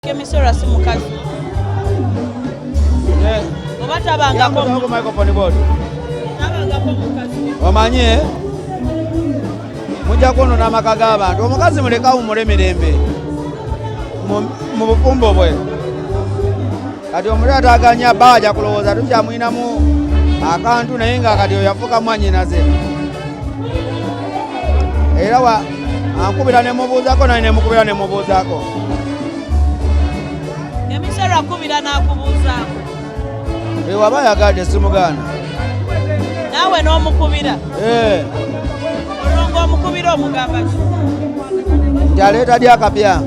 Kemisora si mukazi. Obatabangako microphone board. Tabangako mukazi. Omanye mujja kwonona amaka g'abantu. Omukazi muleka wumule mirembe mu bufumbo bwe. Kati omuli ataganya baaja kulowooza tukyamwinamu akantu naye nga kati oyo yafuuka mwannyinaze. Era ankubira ne mubuuzako naye ne mukubira ne mubuuzako. Kemisora akubira n'akubuuzaako. Waba yagadde simugaana. Naawe n'omukubira. Olwo ng'omukubira omugamba ki? Nti aleeta ddi akapya.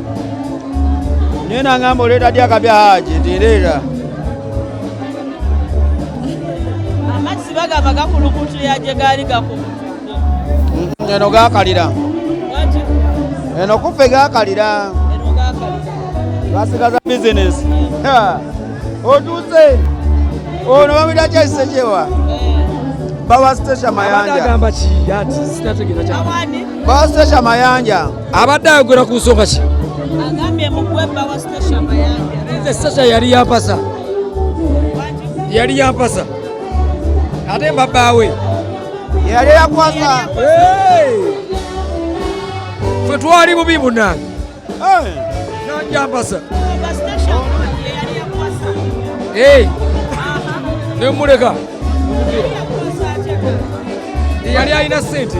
Naye n'aŋŋamba oleeta ddi akapya Haji nti leeta. Amazzi bagamba gakulukutira gye gaali gakubutudde. Eno gaakalira. Waki? Eno kuffe gaakalira. Eno gaakalira. Basigaza bizinesi. Otuuse. Ono bamuyita kyayise kyewa. Bawa Station Mayanja. Agamba ki ati sinategeera kya. Awani? Bawa Station Mayanja. Abadde ayogera ku nsonga ki? Agambye mugwe Bawa Station Mayanja. Nze Sasha yali yampasa. Waki? Yali yampasa. Ate mbabaawe. Yali yakwasa. Ffe twali bubi bunnange. Najja mpasa. Bawa Station ye yali yakwasa. Ne muleka. Yakwasa atya? Yali alina ssente.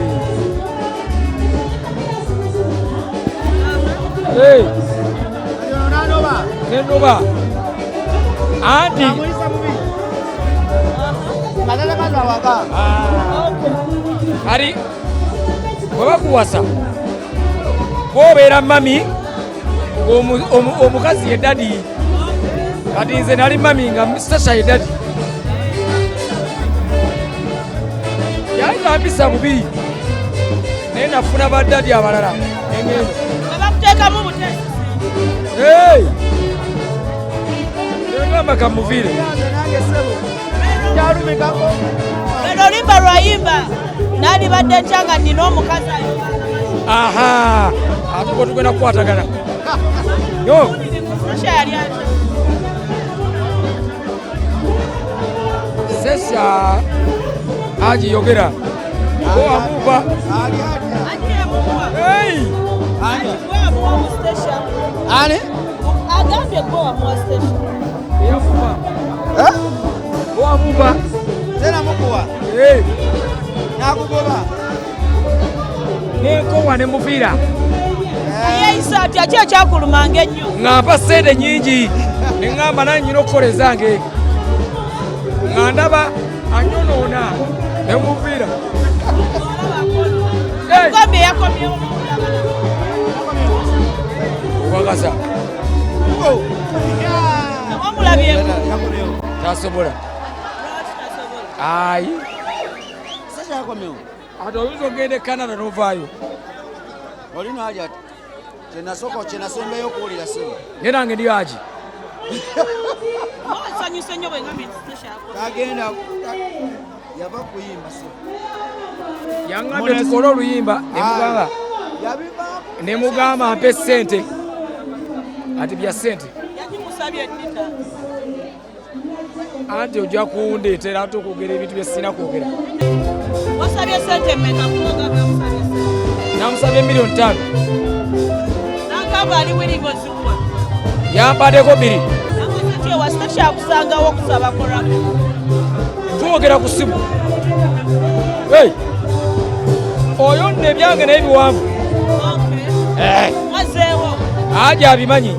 Nenoba. Anti. Ari bwe bakuwasa bw'obeera mami omukazi ye dadi. Kati nze nali mami nga Sasha ye dadi. Yali nampisa bubi naye nafuna baddadi abalala engendo. Babakuteekamu butesi. Ngamba kamuviire. Lero limba lwayimba nali badde nkyanga nina omukazi ayo. Aha, ate bwe tugenda kukwatagana. Yo, Sasha yali atya? Sasha Haji yogera. Ko amuva. Ani? Agambye gwe wamuwa station. Yafuba. Ko amuva. Tena mukuwa. Nakugoba. Nekowa ne muviira. Yeeyisa atya ki ekyakulumanga ennyo? Ng'ampa ssente nnyingi. Ne ŋŋamba nange nnyina okukola ezange. Nga ndaba anyonoona ne muviira. Gombe yakomyewo. Obwagaza. Wamulabyeko. Tasobola. Ayi. Sasha yakomyewo. Ate oyinza ogenda e Canada n'ovaayo. Olino Haji ati kyenasembeyo okuwulira ssebo. Naye nange ndi Haji. Nsanyuse nnyo bwe ngambye nti Sasha yakomyewo. Tagenda yava kuyimba ssebo. Yaŋŋambye tukole oluyimba ne mugamba mpe ssente. Ati bya ssente. Yagimusabye ddita. Anti ojja kundeetera ate okwogera ebintu bye sirina kwogera. Wasabye ssente mmeka kumugamba musabye ssente? Namusabye $5,000,000. N'agamba ali wiringo ziwa. Yampadeko 2. Namuze nti ewa Sasha akusangawo okusaba kolako. Twogera ku ssimu. Oyo nno ebyange naye biwanvu. Mwazeewo. Haji abimanyi.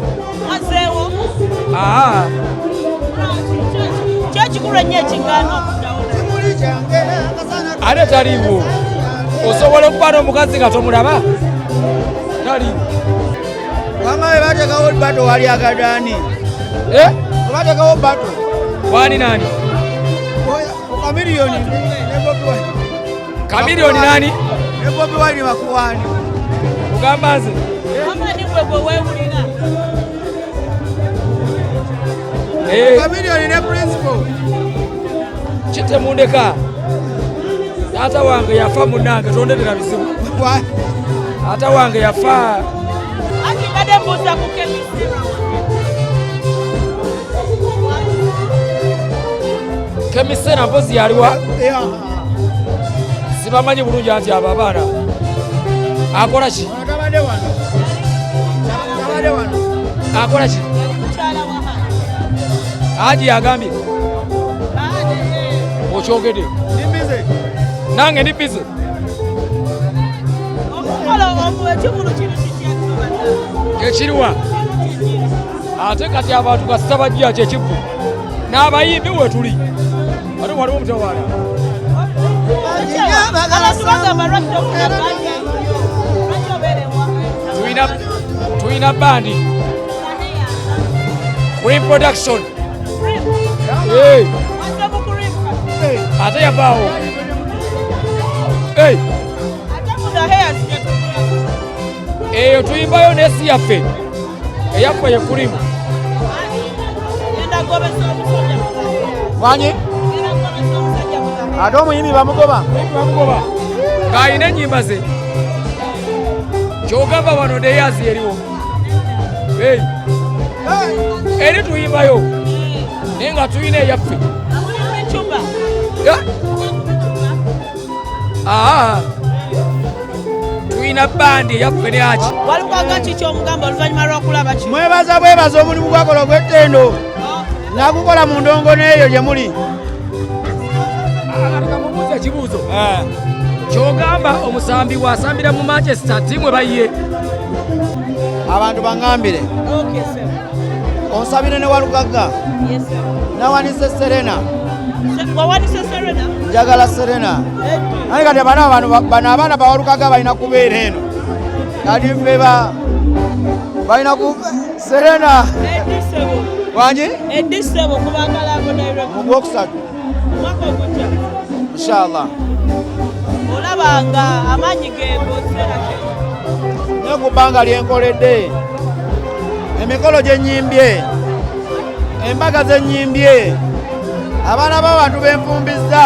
Mwazeewo. Ki ekikulu ennyo ekigaana okuddawo? Ate taliiwo. Osobola okuba n'omukazi nga tomulaba? Taliiwo. Wama we bateekawo bato wali agaddaani. Bateekawo bato. Wani nani? Kamiliyoni ne Bobi Wine. Kamiliyoni nani? Ne Bobi Wine bakuwaani. Kugamba nze. Amani gwe gwe weewulira. Kamiliyoni ne principal. Kitemundeka. Taata wange yafa munnange tondetera bizibu. Taata wange yafa. Ati badde mbuuza ku Kemisora. misena mpozi yaliwa sibamanyi bulungi anti abo abaana akola ki akola ki Haji yagambye okyogedde nange ndi bize ekiriwa ate kati abantu kasita bajja kyekivvu n'abayimbi wetuli ate waliwo omutawaala tuyina bandi Cream Production ate yabaawo eyo tuyimbayo n'esi yaffe eyaffe ye Cream wanyi ate omuyimbi bamugoba ng'ayina ennyimba ze kyogamba wano deyazi eriwo eri tuyimbayo naye nga tuyina eyaffe tuyina bandi eyaffe ne aki walukwaga kiki omugamba oluvannyuma lw'okulaba ki mwebaza omulimu gwakola ogw'ettendo nagukola mu ndongo n'eyo gye muli kamubuuza ekibuuzo kyogamba omusambi bw'asambira mu Manchester timwe bayiye abantu baŋŋambire onsabire ne Walugagga nawanise Serena njagala Serena naye kati bano abaana ba Walugagga balina kubeera eno kati ffe balina Serena wanyi mu gwokusatu inshallah olabanga amaanyi geegoseera naye ku bbanga lyenkoledde emikolo gye nnyimbye embaga ze nnyimbye abaana b'abantu benfumbizza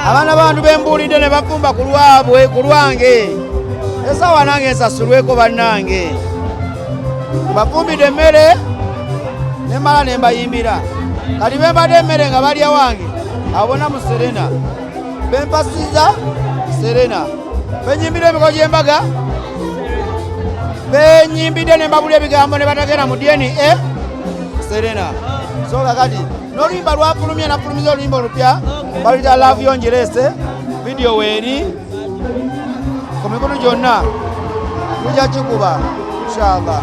abaana b'abantu bembuulidde ne bafumba ku lwabwe ku lwange esaawa nange nsasulweko bannange bafumbidde emmere ne mala ne mbayimbira kati bembadde emmere nga balya wange abona mu Serena bempasiza Serena benyimbidde emikolo gy'embaga benyimbidde ne mbabula ebigambo ne batagenda mu DNA Serena so kakati n'oluyimba lwafulumye nafulumiza oluyimba olupya baluyita Love Yo Njirese vidiyo weeri ku mikono gyonna tujja kikuba inshallah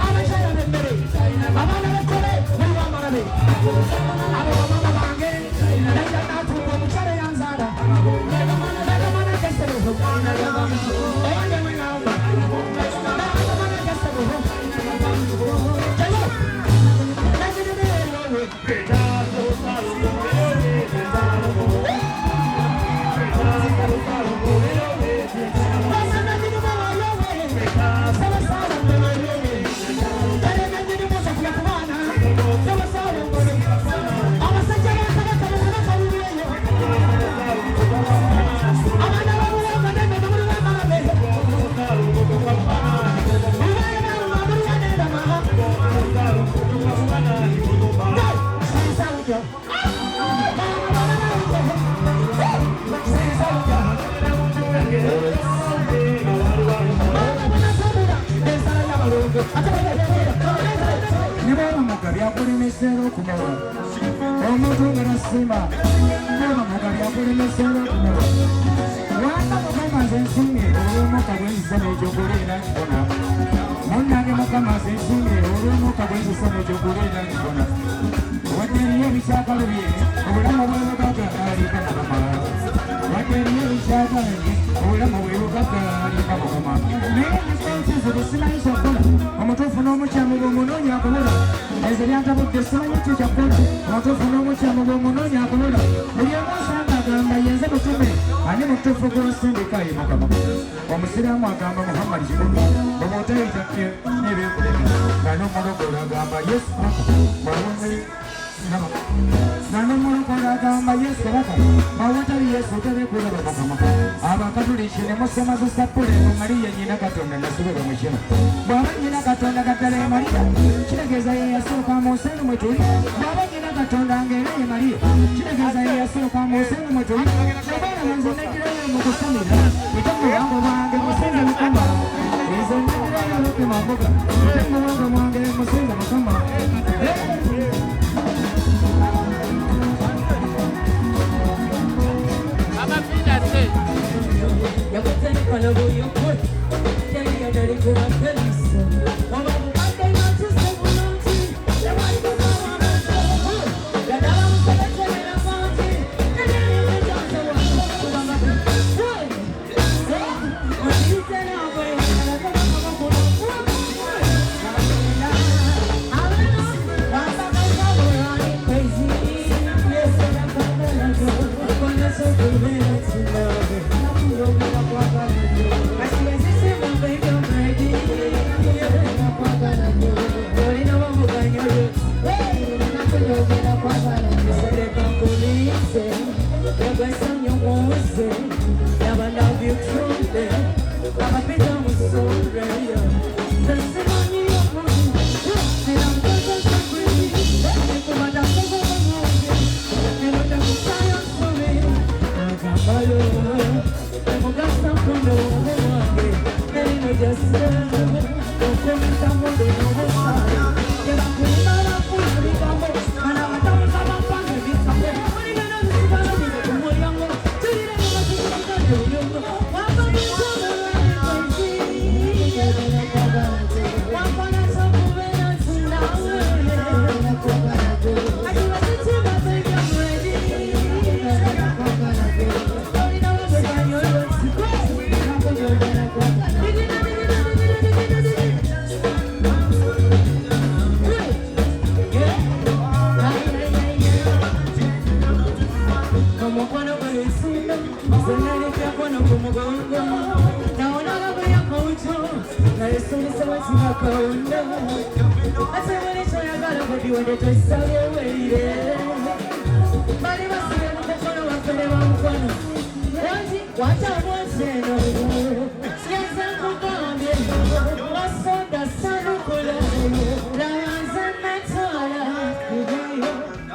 I'm What I was saying,